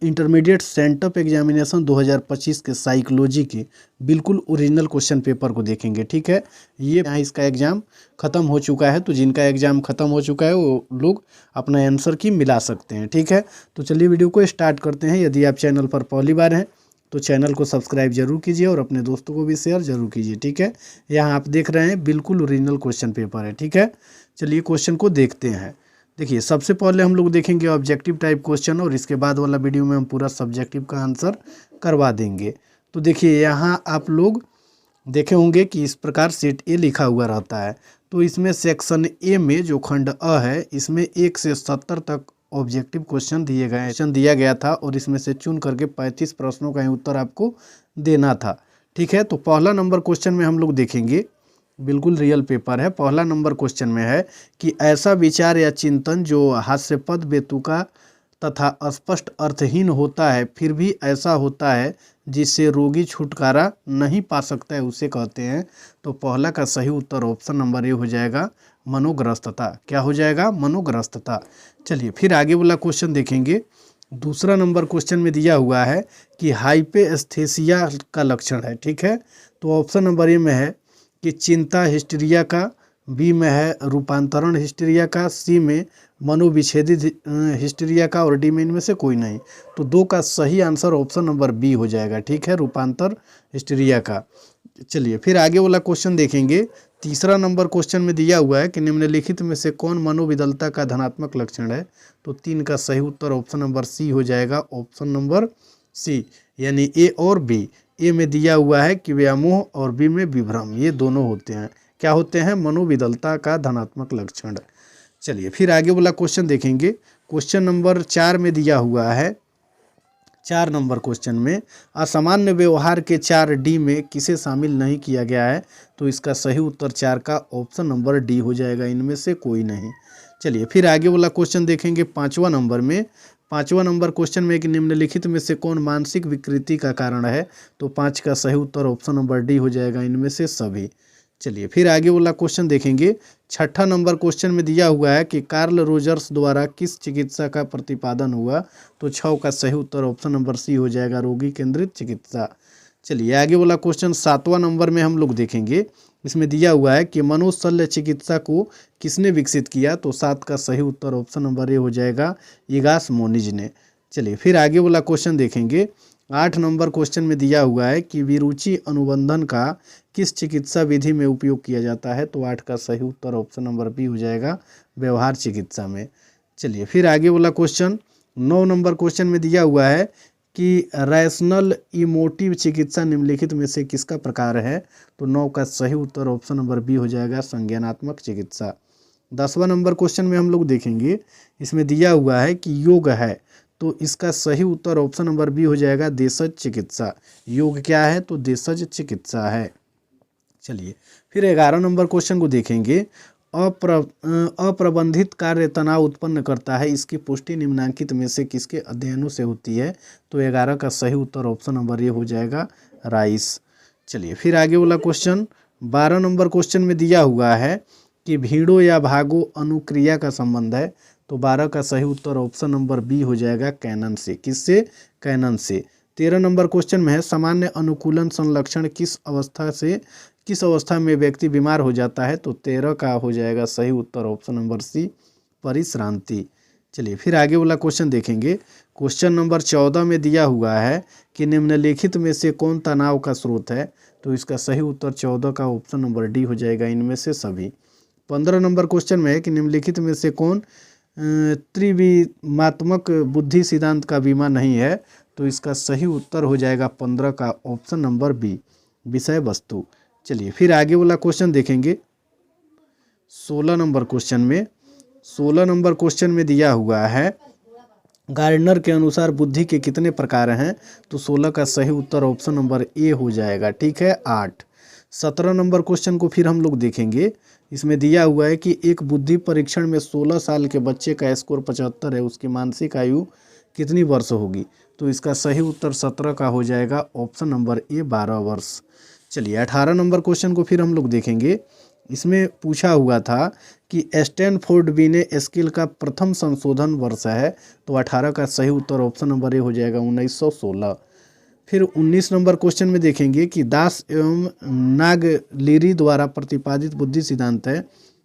Intermediate sent up examination 2025 के psychology के बिल्कुल ओरिजिनल क्वेश्चन पेपर को देखेंगे। ठीक है, ये यहाँ इसका एग्ज़ाम ख़त्म हो चुका है, तो जिनका एग्ज़ाम ख़त्म हो चुका है वो लोग अपना आंसर की मिला सकते हैं। ठीक है, तो चलिए वीडियो को स्टार्ट करते हैं। यदि आप चैनल पर पहली बार हैं तो चैनल को सब्सक्राइब जरूर कीजिए और अपने दोस्तों को भी शेयर जरूर कीजिए। ठीक है, यहाँ आप देख रहे हैं बिल्कुल ओरिजिनल क्वेश्चन पेपर है। ठीक है, चलिए क्वेश्चन को देखते हैं। देखिए, सबसे पहले हम लोग देखेंगे ऑब्जेक्टिव टाइप क्वेश्चन और इसके बाद वाला वीडियो में हम पूरा सब्जेक्टिव का आंसर करवा देंगे। तो देखिए, यहाँ आप लोग देखे होंगे कि इस प्रकार सेट ए लिखा हुआ रहता है। तो इसमें सेक्शन ए में जो खंड अ है, इसमें 1 से 70 तक ऑब्जेक्टिव क्वेश्चन दिया गया था और इसमें से चुन करके 35 प्रश्नों का उत्तर आपको देना था। ठीक है, तो पहला नंबर क्वेश्चन में हम लोग देखेंगे, बिल्कुल रियल पेपर है। पहला नंबर क्वेश्चन में है कि ऐसा विचार या चिंतन जो हास्यास्पद, बेतुका तथा स्पष्ट अर्थहीन होता है, फिर भी ऐसा होता है जिससे रोगी छुटकारा नहीं पा सकता है, उसे कहते हैं। तो पहला का सही उत्तर ऑप्शन नंबर ए हो जाएगा, मनोग्रस्तता। क्या हो जाएगा? मनोग्रस्तता। चलिए फिर आगे वाला क्वेश्चन देखेंगे। दूसरा नंबर क्वेश्चन में दिया हुआ है कि हाइपेस्थेसिया का लक्षण है। ठीक है, तो ऑप्शन नंबर ए में है कि चिंता हिस्टीरिया का, बी में है रूपांतरण हिस्टीरिया का, सी में मनोविच्छेदित हिस्टीरिया का और डी में इनमें से कोई नहीं। तो 2 का सही आंसर ऑप्शन नंबर बी हो जाएगा। ठीक है, रूपांतर हिस्टीरिया का। चलिए फिर आगे वाला क्वेश्चन देखेंगे। तीसरा नंबर क्वेश्चन में दिया हुआ है कि निम्नलिखित में से कौन मनोविदलता का धनात्मक लक्षण है। तो 3 का सही उत्तर ऑप्शन नंबर सी हो जाएगा, ऑप्शन नंबर सी, यानी ए और बी। ए में दिया हुआ है कि व्यामोह और बी में विभ्रम, ये दोनों होते हैं। क्या होते हैं? मनोविदलता का धनात्मक लक्षण। चलिए फिर आगे वाला क्वेश्चन देखेंगे। क्वेश्चन नंबर 4 में दिया हुआ है, 4 नंबर क्वेश्चन में असामान्य व्यवहार के 4D में किसे शामिल नहीं किया गया है। तो इसका सही उत्तर 4 का ऑप्शन नंबर डी हो जाएगा, इनमें से कोई नहीं। चलिए फिर आगे वाला क्वेश्चन देखेंगे 5वां नंबर में। 5वां नंबर क्वेश्चन में कि निम्नलिखित में से कौन मानसिक विकृति का कारण है। तो 5 का सही उत्तर ऑप्शन नंबर डी हो जाएगा, इनमें से सभी। चलिए फिर आगे वाला क्वेश्चन देखेंगे। 6ठा नंबर क्वेश्चन में दिया हुआ है कि कार्ल रोजर्स द्वारा किस चिकित्सा का प्रतिपादन हुआ। तो 6 का सही उत्तर ऑप्शन नंबर सी हो जाएगा, रोगी केंद्रित चिकित्सा। चलिए आगे वाला क्वेश्चन 7वां नंबर में हम लोग देखेंगे। इसमें दिया हुआ है कि मनोशल्य चिकित्सा को किसने विकसित किया। तो 7 का सही उत्तर ऑप्शन नंबर ए हो जाएगा, इगास मोनिज ने। चलिए फिर आगे वाला क्वेश्चन देखेंगे। 8 नंबर क्वेश्चन में दिया हुआ है कि विरुचि अनुबंधन का किस चिकित्सा विधि में उपयोग किया जाता है। तो 8 का सही उत्तर ऑप्शन नंबर बी हो जाएगा, व्यवहार चिकित्सा में। चलिए फिर आगे वाला क्वेश्चन 9 नंबर क्वेश्चन में दिया हुआ है कि रैशनल इमोटिव चिकित्सा निम्नलिखित में से किसका प्रकार है। तो 9 का सही उत्तर ऑप्शन नंबर बी हो जाएगा, संज्ञानात्मक चिकित्सा। 10वां नंबर क्वेश्चन में हम लोग देखेंगे। इसमें दिया हुआ है कि योग है, तो इसका सही उत्तर ऑप्शन नंबर बी हो जाएगा, देशज चिकित्सा। योग क्या है? तो देशज चिकित्सा है। चलिए फिर 11 नंबर क्वेश्चन को देखेंगे। अप्रबंधित कार्य तनाव उत्पन्न करता है, इसकी पुष्टि निम्नांकित में से किसके अध्ययनों से होती है। तो 11 का सही उत्तर ऑप्शन नंबर ए हो जाएगा, राइस। चलिए फिर आगे वाला क्वेश्चन 12 नंबर क्वेश्चन में दिया हुआ है कि भीड़ो या भागो अनुक्रिया का संबंध है। तो 12 का सही उत्तर ऑप्शन नंबर बी हो जाएगा, कैनन से। किससे? कैनन से। 13 नंबर क्वेश्चन में है सामान्य अनुकूलन संलक्षण किस अवस्था में व्यक्ति बीमार हो जाता है। तो 13 का हो जाएगा सही उत्तर ऑप्शन नंबर सी, परिश्रांति। चलिए फिर आगे वाला क्वेश्चन देखेंगे। क्वेश्चन नंबर 14 में दिया हुआ है कि निम्नलिखित में से कौन तनाव का स्रोत है। तो इसका सही उत्तर 14 का ऑप्शन नंबर डी हो जाएगा, इनमें से सभी। 15 नंबर क्वेश्चन में है कि निम्नलिखित में से कौन त्रिविमात्मक बुद्धि सिद्धांत का बीमा नहीं है। तो इसका सही उत्तर हो जाएगा 15 का ऑप्शन नंबर बी, विषय वस्तु। चलिए फिर आगे वाला क्वेश्चन देखेंगे। 16 नंबर क्वेश्चन में दिया हुआ है गार्डनर के अनुसार बुद्धि के कितने प्रकार हैं। तो 16 का सही उत्तर ऑप्शन नंबर ए हो जाएगा। ठीक है, 8। 17 नंबर क्वेश्चन को फिर हम लोग देखेंगे। इसमें दिया हुआ है कि एक बुद्धि परीक्षण में 16 साल के बच्चे का स्कोर 75 है, उसकी मानसिक आयु कितनी वर्ष होगी। तो इसका सही उत्तर 17 का हो जाएगा, ऑप्शन नंबर ए, 12 वर्ष। चलिए 18 नंबर क्वेश्चन को फिर हम लोग देखेंगे। इसमें पूछा हुआ था कि स्टैनफोर्ड बिने स्केल का प्रथम संशोधन वर्ष है? तो 18 का सही उत्तर ऑप्शन नंबर ए हो जाएगा 1916। फिर 19 नंबर क्वेश्चन में देखेंगे कि दास एवं नागलिरी द्वारा प्रतिपादित बुद्धि सिद्धांत है,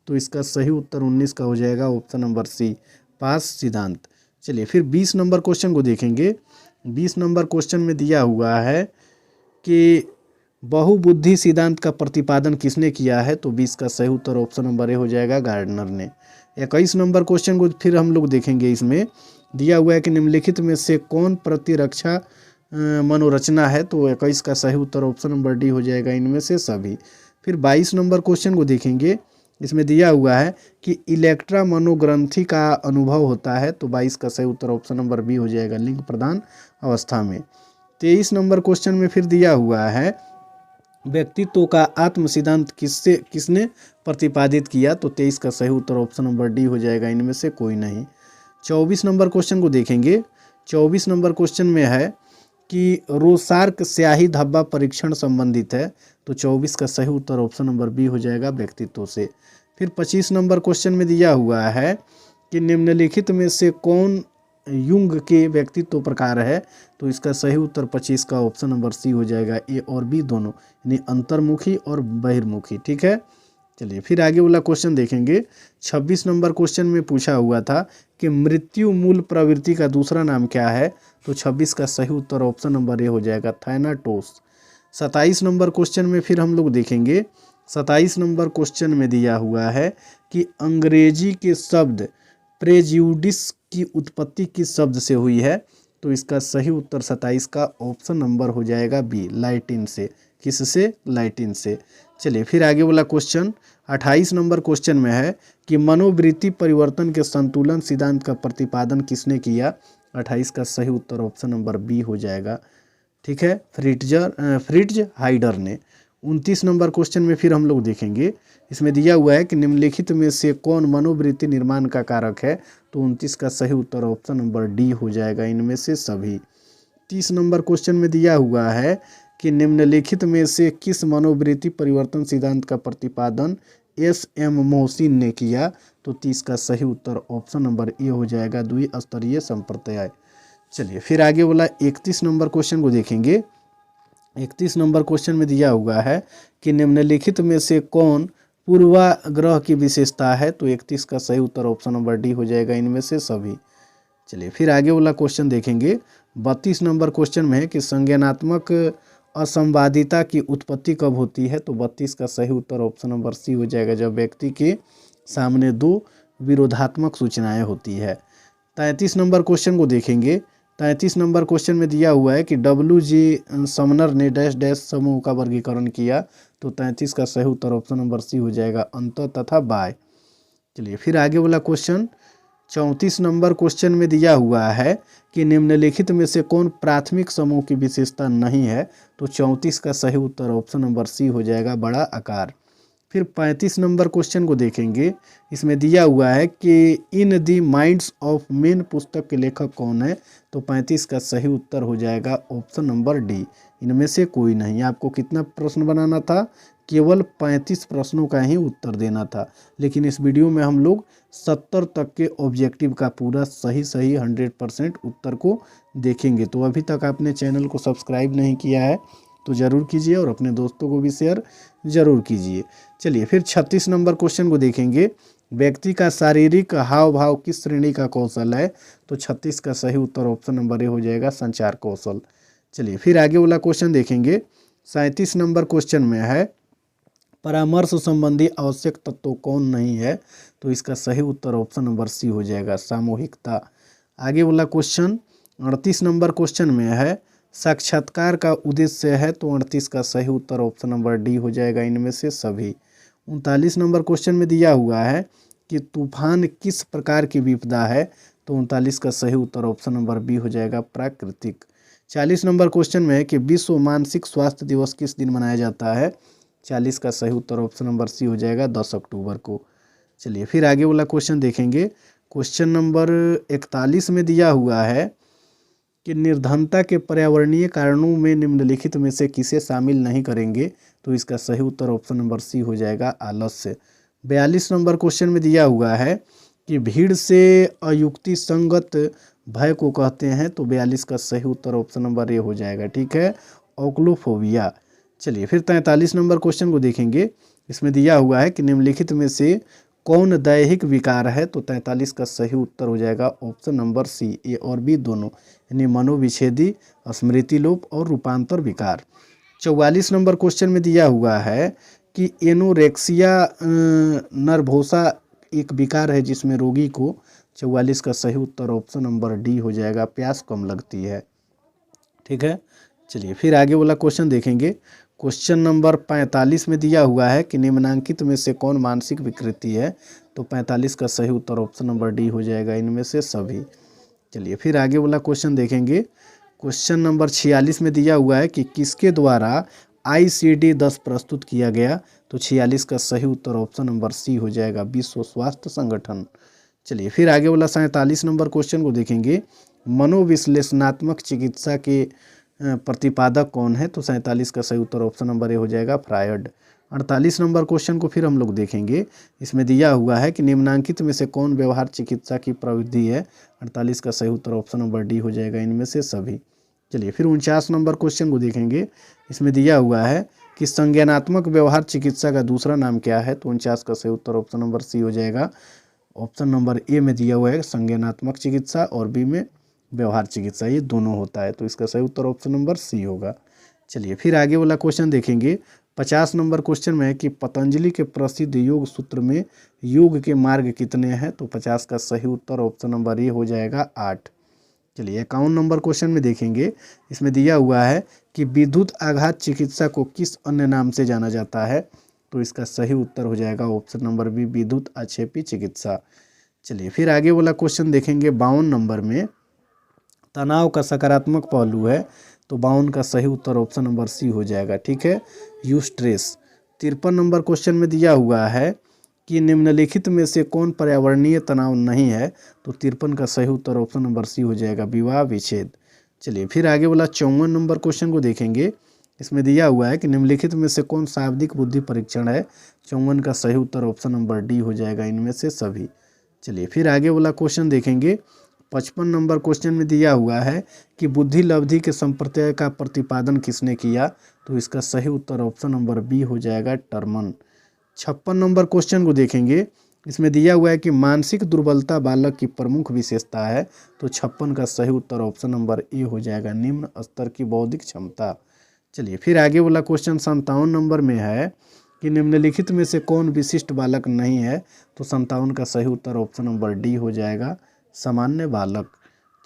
तो इसका सही उत्तर 19 का हो जाएगा ऑप्शन नंबर सी, पास सिद्धांत। चलिए फिर 20 नंबर क्वेश्चन को देखेंगे। 20 नंबर क्वेश्चन में दिया हुआ है कि बहुबुद्धि सिद्धांत का प्रतिपादन किसने किया है? तो 20 का सही उत्तर ऑप्शन नंबर ए हो जाएगा गार्डनर ने। 21 नंबर क्वेश्चन को फिर हम लोग देखेंगे। इसमें दिया हुआ है कि निम्नलिखित में से कौन प्रतिरक्षा मनोरचना है? तो 21 का सही उत्तर ऑप्शन नंबर डी हो जाएगा इनमें से सभी। फिर 22 नंबर क्वेश्चन को देखेंगे। इसमें दिया हुआ है कि इलेक्ट्रा मनोग्रंथि का अनुभव होता है, तो 22 का सही उत्तर ऑप्शन नंबर बी हो जाएगा लिंग प्रदान अवस्था में। 23 नंबर क्वेश्चन में फिर दिया हुआ है व्यक्तित्व का आत्म सिद्धांत किसने प्रतिपादित किया? तो 23 का सही उत्तर ऑप्शन नंबर डी हो जाएगा इनमें से कोई नहीं। 24 नंबर क्वेश्चन को देखेंगे। 24 नंबर क्वेश्चन में है कि रोसार्क स्याही धब्बा परीक्षण संबंधित है, तो 24 का सही उत्तर ऑप्शन नंबर बी हो जाएगा व्यक्तित्व से। फिर 25 नंबर क्वेश्चन में दिया हुआ है कि निम्नलिखित में से कौन युंग के व्यक्तित्व प्रकार है? तो इसका सही उत्तर 25 का ऑप्शन नंबर सी हो जाएगा, ए और बी दोनों, यानी अंतर्मुखी और बहिर्मुखी। ठीक है, चलिए फिर आगे वाला क्वेश्चन देखेंगे। 26 नंबर क्वेश्चन में पूछा हुआ था कि मृत्यु मूल प्रवृत्ति का दूसरा नाम क्या है? तो 26 का सही उत्तर ऑप्शन नंबर ए हो जाएगा थैनाटोस। 27 नंबर क्वेश्चन में फिर हम लोग देखेंगे। 27 नंबर क्वेश्चन में दिया हुआ है कि अंग्रेजी के शब्द प्रेजुडिस की उत्पत्ति किस शब्द से हुई है? तो इसका सही उत्तर 27 का ऑप्शन नंबर हो जाएगा बी, लैटिन से। किससे? लैटिन से। चलिए फिर आगे वाला क्वेश्चन 28 नंबर क्वेश्चन में है कि मनोवृत्ति परिवर्तन के संतुलन सिद्धांत का प्रतिपादन किसने किया? 28 का सही उत्तर ऑप्शन नंबर बी हो जाएगा। ठीक है, फ्रिट्ज हाइडर ने। 29 नंबर क्वेश्चन में फिर हम लोग देखेंगे। इसमें दिया हुआ है कि निम्नलिखित में से कौन मनोवृत्ति निर्माण का कारक है? तो 29 का सही उत्तर ऑप्शन नंबर डी हो जाएगा इनमें से सभी। 30 नंबर क्वेश्चन में दिया हुआ है कि निम्नलिखित में से किस मनोवृत्ति परिवर्तन सिद्धांत का प्रतिपादन एस.एम. मोहसिन ने किया? तो 30 का सही उत्तर ऑप्शन नंबर ए हो जाएगा द्विस्तरीय संप्रत्यय। चलिए फिर आगे वाला 31 नंबर क्वेश्चन को देखेंगे। 31 नंबर क्वेश्चन में दिया हुआ है कि निम्नलिखित में से कौन पूर्वाग्रह की विशेषता है? तो 31 का सही उत्तर ऑप्शन नंबर डी हो जाएगा इनमें से सभी। चलिए फिर आगे वाला क्वेश्चन देखेंगे। 32 नंबर क्वेश्चन में है कि संज्ञानात्मक असंवादिता की उत्पत्ति कब होती है? तो 32 का सही उत्तर ऑप्शन नंबर सी हो जाएगा जब व्यक्ति के सामने दो विरोधात्मक सूचनाएं होती है। 33 नंबर क्वेश्चन को देखेंगे। 33 नंबर क्वेश्चन में दिया हुआ है कि W.G. समनर ने डैश डैश समूह का वर्गीकरण किया। तो 33 का सही उत्तर ऑप्शन नंबर सी हो जाएगा अंत तथा बाय। चलिए फिर आगे वाला क्वेश्चन 34 नंबर क्वेश्चन में दिया हुआ है कि निम्नलिखित में से कौन प्राथमिक समूह की विशेषता नहीं है? तो 34 का सही उत्तर ऑप्शन नंबर सी हो जाएगा बड़ा आकार। फिर 35 नंबर क्वेश्चन को देखेंगे। इसमें दिया हुआ है कि इन दी माइंड्स ऑफ मेन पुस्तक के लेखक कौन है? तो 35 का सही उत्तर हो जाएगा ऑप्शन नंबर डी, इनमें से कोई नहीं। आपको कितना प्रश्न बनाना था? केवल 35 प्रश्नों का ही उत्तर देना था, लेकिन इस वीडियो में हम लोग 70 तक के ऑब्जेक्टिव का पूरा सही 100% उत्तर को देखेंगे। तो अभी तक आपने चैनल को सब्सक्राइब नहीं किया है तो ज़रूर कीजिए और अपने दोस्तों को भी शेयर ज़रूर कीजिए। चलिए फिर 36 नंबर क्वेश्चन को देखेंगे। व्यक्ति का शारीरिक हाव भाव किस श्रेणी का कौशल है? तो 36 का सही उत्तर ऑप्शन नंबर ए हो जाएगा संचार कौशल। चलिए फिर आगे वाला क्वेश्चन देखेंगे। 37 नंबर क्वेश्चन में है परामर्श संबंधी आवश्यक तत्व कौन नहीं है? तो इसका सही उत्तर ऑप्शन नंबर सी हो जाएगा सामूहिकता। आगे वाला क्वेश्चन 38 नंबर क्वेश्चन में है साक्षात्कार का उद्देश्य है। तो 38 का सही उत्तर ऑप्शन नंबर डी हो जाएगा इनमें से सभी। 39 नंबर क्वेश्चन में दिया हुआ है कि तूफान किस प्रकार की विपदा है? तो 39 का सही उत्तर ऑप्शन नंबर बी हो जाएगा प्राकृतिक। 40 नंबर क्वेश्चन में है कि विश्व मानसिक स्वास्थ्य दिवस किस दिन मनाया जाता है? 40 का सही उत्तर ऑप्शन नंबर सी हो जाएगा 10 अक्टूबर को। चलिए फिर आगे वाला क्वेश्चन देखेंगे। क्वेश्चन नंबर 41 में दिया हुआ है कि निर्धनता के पर्यावरणीय कारणों में निम्नलिखित में से किसे शामिल नहीं करेंगे? तो इसका सही उत्तर ऑप्शन नंबर सी हो जाएगा आलस्य। 42 नंबर क्वेश्चन में दिया हुआ है कि भीड़ से अयुक्ति संगत भय को कहते हैं, तो 42 का सही उत्तर ऑप्शन नंबर ए हो जाएगा, ठीक है, ओक्लोफोबिया। चलिए फिर 43 नंबर क्वेश्चन को देखेंगे। इसमें दिया हुआ है कि निम्नलिखित में से कौन दैहिक विकार है, तो 43 का सही उत्तर हो जाएगा ऑप्शन नंबर सी, ए और बी दोनों, यानी मनोविच्छेदी, स्मृति लोप और रूपांतर विकार। 44 नंबर क्वेश्चन में दिया हुआ है कि एनोरेक्सिया नर्वोसा एक विकार है जिसमें रोगी को, 44 का सही उत्तर ऑप्शन नंबर डी हो जाएगा, प्यास कम लगती है, ठीक है। चलिए फिर आगे वाला क्वेश्चन देखेंगे। क्वेश्चन नंबर 45 में दिया हुआ है कि निम्नलिखित में से कौन मानसिक विकृति है, तो 45 का सही उत्तर ऑप्शन नंबर डी हो जाएगा, इनमें से सभी। चलिए फिर आगे वाला क्वेश्चन देखेंगे। क्वेश्चन नंबर 46 में दिया हुआ है कि किसके द्वारा ICD-10 प्रस्तुत किया गया, तो 46 का सही उत्तर ऑप्शन नंबर सी हो जाएगा, विश्व स्वास्थ्य संगठन। चलिए फिर आगे वाला 47 नंबर क्वेश्चन को देखेंगे। मनोविश्लेषणात्मक चिकित्सा के प्रतिपादक कौन है, तो 47 का सही उत्तर ऑप्शन नंबर ए हो जाएगा, फ्रायड। 48 नंबर क्वेश्चन को फिर हम लोग देखेंगे। इसमें दिया हुआ है कि निम्नलिखित में से कौन व्यवहार चिकित्सा की प्रविधि है, 48 का सही उत्तर ऑप्शन नंबर डी हो जाएगा, इनमें से सभी। चलिए फिर 49 नंबर क्वेश्चन को देखेंगे। इसमें दिया हुआ है कि संज्ञानात्मक व्यवहार चिकित्सा का दूसरा नाम क्या है, तो 49 का सही उत्तर ऑप्शन नंबर सी हो जाएगा, ऑप्शन नंबर ए में दिया हुआ है संज्ञानात्मक चिकित्सा और बी में व्यवहार चिकित्सा, ये दोनों होता है, तो इसका सही उत्तर ऑप्शन नंबर सी होगा। चलिए फिर आगे वाला क्वेश्चन देखेंगे। 50 नंबर क्वेश्चन में है कि पतंजलि के प्रसिद्ध योग सूत्र में योग के मार्ग कितने हैं, तो 50 का सही उत्तर ऑप्शन नंबर ए हो जाएगा, 8। चलिए 51 नंबर क्वेश्चन में देखेंगे। इसमें दिया हुआ है कि विद्युत आघात चिकित्सा को किस अन्य नाम से जाना जाता है, तो इसका सही उत्तर हो जाएगा ऑप्शन नंबर बी, विद्युत आक्षेपी चिकित्सा। चलिए फिर आगे वाला क्वेश्चन देखेंगे। 52 नंबर में तनाव का सकारात्मक पहलू है, तो 52 का सही उत्तर ऑप्शन नंबर सी हो जाएगा, ठीक है, यूस्ट्रेस। 53 नंबर क्वेश्चन में दिया हुआ है कि निम्नलिखित में से कौन पर्यावरणीय तनाव नहीं है, तो 53 का सही उत्तर ऑप्शन नंबर सी हो जाएगा, विवाह विच्छेद। चलिए फिर आगे वाला 54 नंबर क्वेश्चन को देखेंगे। इसमें दिया हुआ है कि निम्नलिखित में से कौन शाब्दिक बुद्धि परीक्षण है, 54 का सही उत्तर ऑप्शन नंबर डी हो जाएगा, इनमें से सभी। चलिए फिर आगे वाला क्वेश्चन देखेंगे। 55 नंबर क्वेश्चन में दिया हुआ है कि बुद्धि लब्धि के संप्रत्यय का प्रतिपादन किसने किया, तो इसका सही उत्तर ऑप्शन नंबर बी हो जाएगा, टर्मन। 56 नंबर क्वेश्चन को देखेंगे। इसमें दिया हुआ है कि मानसिक दुर्बलता बालक की प्रमुख विशेषता है, तो 56 का सही उत्तर ऑप्शन नंबर ए हो जाएगा, निम्न स्तर की बौद्धिक क्षमता। चलिए फिर आगे वाला क्वेश्चन 57 नंबर में है कि निम्नलिखित में से कौन विशिष्ट बालक नहीं है, तो 57 का सही उत्तर ऑप्शन नंबर डी हो जाएगा, सामान्य बालक।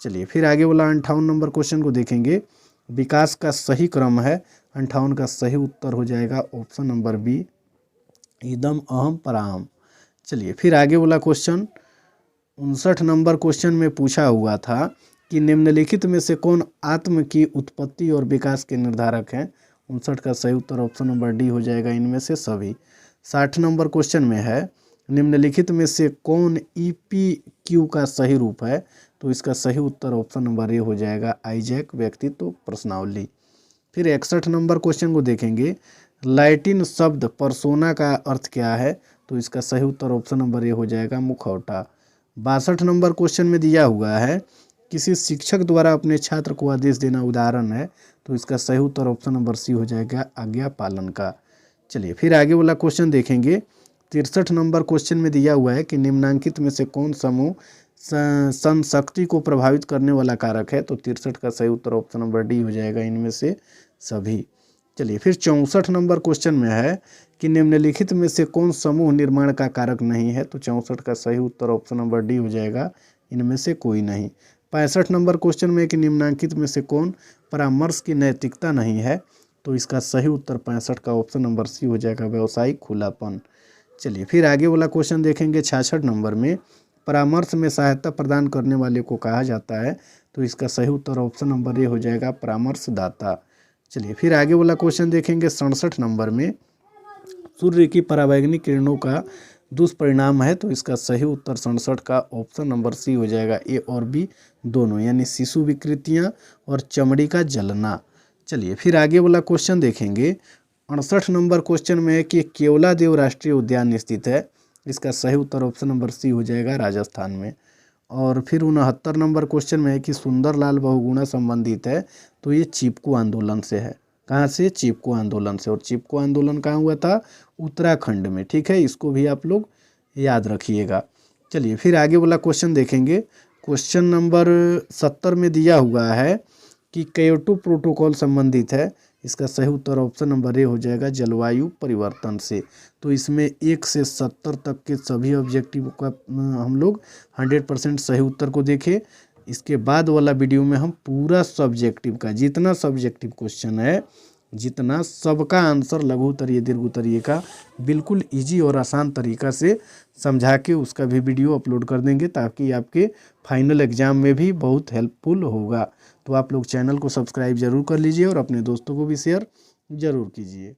चलिए फिर आगे वाला 58 नंबर क्वेश्चन को देखेंगे। विकास का सही क्रम है, 58 का सही उत्तर हो जाएगा ऑप्शन नंबर बी, इदम अहम पराम। चलिए फिर आगे वाला क्वेश्चन 59 नंबर क्वेश्चन में पूछा हुआ था कि निम्नलिखित में से कौन आत्म की उत्पत्ति और विकास के निर्धारक हैं, 59 का सही उत्तर ऑप्शन नंबर डी हो जाएगा, इनमें से सभी। 60 नंबर क्वेश्चन में है निम्नलिखित में से कौन EPQ का सही रूप है, तो इसका सही उत्तर ऑप्शन नंबर ए हो जाएगा, आइजैक व्यक्तित्व प्रश्नावली। फिर 61 नंबर क्वेश्चन को देखेंगे। लैटिन शब्द पर्सोना का अर्थ क्या है, तो इसका सही उत्तर ऑप्शन नंबर ए हो जाएगा, मुखौटा। 62 नंबर क्वेश्चन में दिया हुआ है किसी शिक्षक द्वारा अपने छात्र को आदेश देना उदाहरण है, तो इसका सही उत्तर ऑप्शन नंबर सी हो जाएगा, आज्ञा पालन का। चलिए फिर आगे वाला क्वेश्चन देखेंगे। 63 नंबर क्वेश्चन में दिया हुआ है कि निम्नांकित में से कौन समूह संशक्ति को प्रभावित करने वाला कारक है, तो 63 का सही उत्तर ऑप्शन नंबर डी हो जाएगा, इनमें से सभी। चलिए फिर 64 नंबर क्वेश्चन में है कि निम्नलिखित में से कौन समूह निर्माण का कारक नहीं है, तो 64 का सही उत्तर ऑप्शन नंबर डी हो जाएगा, इनमें से कोई नहीं। 65 नंबर क्वेश्चन में कि निम्नांकित में से कौन परामर्श की नैतिकता नहीं है, तो इसका सही उत्तर 65 का ऑप्शन नंबर सी हो जाएगा, व्यावसायिक खुलापन। चलिए फिर आगे वाला क्वेश्चन देखेंगे। 66 नंबर में परामर्श में सहायता प्रदान करने वाले को कहा जाता है, तो इसका सही उत्तर ऑप्शन नंबर ए हो जाएगा, परामर्शदाता। चलिए फिर आगे वाला क्वेश्चन देखेंगे। 67 नंबर में सूर्य की पराबैंगनी किरणों का दुष्परिणाम है, तो इसका सही उत्तर 67 का ऑप्शन नंबर सी हो जाएगा, ए और बी दोनों, यानी शिशु विकृतियां और चमड़ी का जलना। चलिए फिर आगे वाला क्वेश्चन देखेंगे। 68 नंबर क्वेश्चन में है कि केवलादेव राष्ट्रीय उद्यान स्थित है, इसका सही उत्तर ऑप्शन नंबर सी हो जाएगा, राजस्थान में। और फिर 69 नंबर क्वेश्चन में है कि सुंदरलाल बहुगुणा संबंधित है, तो ये चिपको आंदोलन से है। कहाँ से? चिपको आंदोलन से। और चिपको आंदोलन कहाँ हुआ था? उत्तराखंड में। ठीक है, इसको भी आप लोग याद रखिएगा। चलिए फिर आगे वाला क्वेश्चन देखेंगे। क्वेश्चन नंबर 70 में दिया हुआ है कि क्योटो प्रोटोकॉल संबंधित है। इसका सही उत्तर ऑप्शन नंबर ए हो जाएगा, जलवायु परिवर्तन से। तो इसमें 1 से 70 तक के सभी ऑब्जेक्टिव का हम लोग 100% सही उत्तर को देखें। इसके बाद वाला वीडियो में हम पूरा सब्जेक्टिव का जितना सब्जेक्टिव क्वेश्चन है, जितना सबका आंसर लघु उत्तरीय दीर्घ उत्तरीय का बिल्कुल इजी और आसान तरीका से समझा के उसका भी वीडियो अपलोड कर देंगे, ताकि आपके फाइनल एग्ज़ाम में भी बहुत हेल्पफुल होगा। तो आप लोग चैनल को सब्सक्राइब ज़रूर कर लीजिए और अपने दोस्तों को भी शेयर ज़रूर कीजिए।